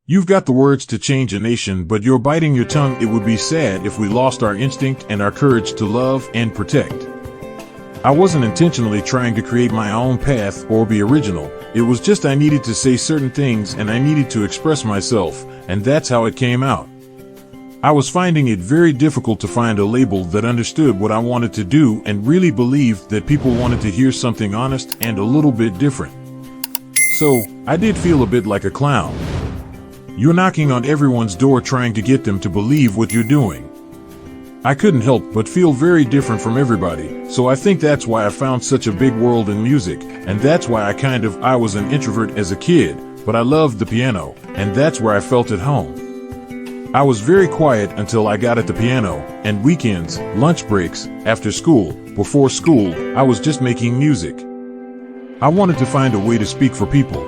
You've got the words to change a nation, but you're biting your tongue. It would be sad if we lost our instinct and our courage to love and protect. I wasn't intentionally trying to create my own path or be original. It was just I needed to say certain things and I needed to express myself, and that's how it came out. I was finding it very difficult to find a label that understood what I wanted to do and really believed that people wanted to hear something honest and a little bit different. So, I did feel a bit like a clown. You're knocking on everyone's door trying to get them to believe what you're doing. I couldn't help but feel very different from everybody, so I think that's why I found such a big world in music, and that's why I was an introvert as a kid, but I loved the piano, and that's where I felt at home. I was very quiet until I got at the piano, and weekends, lunch breaks, after school, before school, I was just making music. I wanted to find a way to speak for people.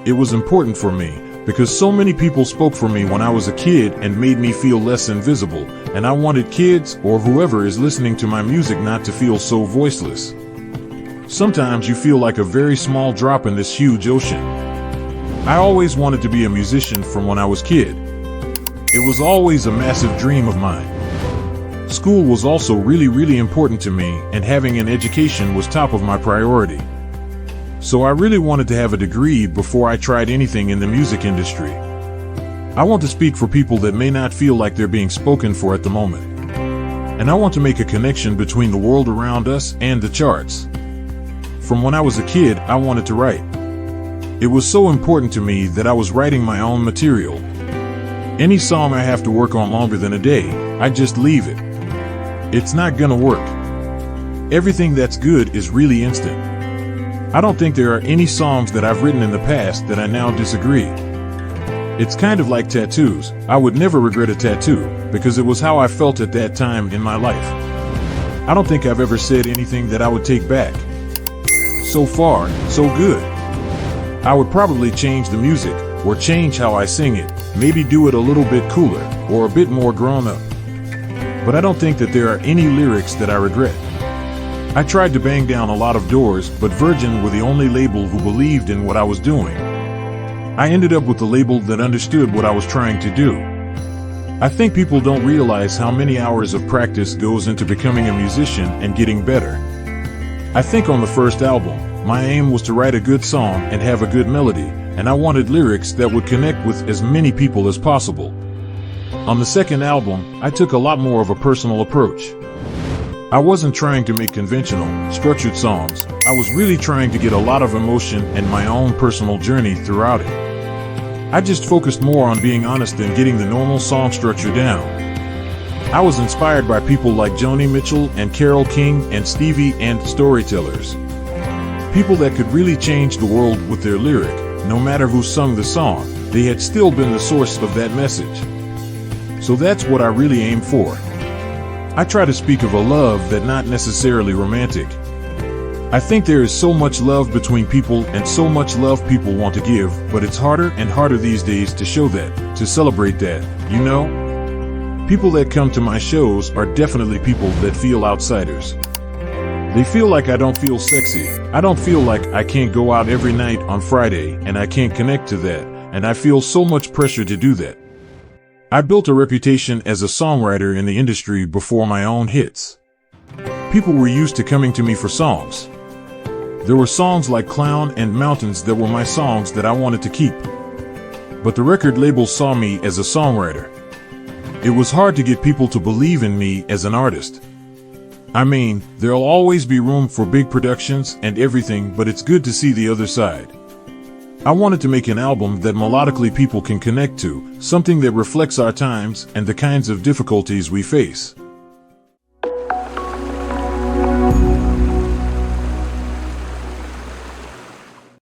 It was important for me, because so many people spoke for me when I was a kid and made me feel less invisible, and I wanted kids or whoever is listening to my music not to feel so voiceless. Sometimes you feel like a very small drop in this huge ocean. I always wanted to be a musician from when I was a kid. It was always a massive dream of mine. School was also really important to me, and having an education was top of my priority. So I really wanted to have a degree before I tried anything in the music industry. I want to speak for people that may not feel like they're being spoken for at the moment. And I want to make a connection between the world around us and the charts. From when I was a kid, I wanted to write. It was so important to me that I was writing my own material. Any song I have to work on longer than a day, I just leave it. It's not gonna work. Everything that's good is really instant. I don't think there are any songs that I've written in the past that I now disagree. It's kind of like tattoos. I would never regret a tattoo, because it was how I felt at that time in my life. I don't think I've ever said anything that I would take back. So far, so good. I would probably change the music, or change how I sing it, maybe do it a little bit cooler, or a bit more grown up. But I don't think that there are any lyrics that I regret. I tried to bang down a lot of doors, but Virgin were the only label who believed in what I was doing. I ended up with a label that understood what I was trying to do. I think people don't realize how many hours of practice goes into becoming a musician and getting better. I think on the first album, my aim was to write a good song and have a good melody, and I wanted lyrics that would connect with as many people as possible. On the second album, I took a lot more of a personal approach. I wasn't trying to make conventional, structured songs. I was really trying to get a lot of emotion and my own personal journey throughout it. I just focused more on being honest than getting the normal song structure down. I was inspired by people like Joni Mitchell and Carole King and Stevie and storytellers. People that could really change the world with their lyric. No matter who sung the song, they had still been the source of that message. So that's what I really aim for. I try to speak of a love that's not necessarily romantic. I think there is so much love between people and so much love people want to give, but it's harder and harder these days to show that, to celebrate that, you know? People that come to my shows are definitely people that feel outsiders. They feel like I don't feel sexy. I don't feel like I can't go out every night on Friday, and I can't connect to that, and I feel so much pressure to do that. I built a reputation as a songwriter in the industry before my own hits. People were used to coming to me for songs. There were songs like Clown and Mountains that were my songs that I wanted to keep. But the record label saw me as a songwriter. It was hard to get people to believe in me as an artist. I mean, there'll always be room for big productions and everything, but it's good to see the other side. I wanted to make an album that melodically people can connect to, something that reflects our times and the kinds of difficulties we face.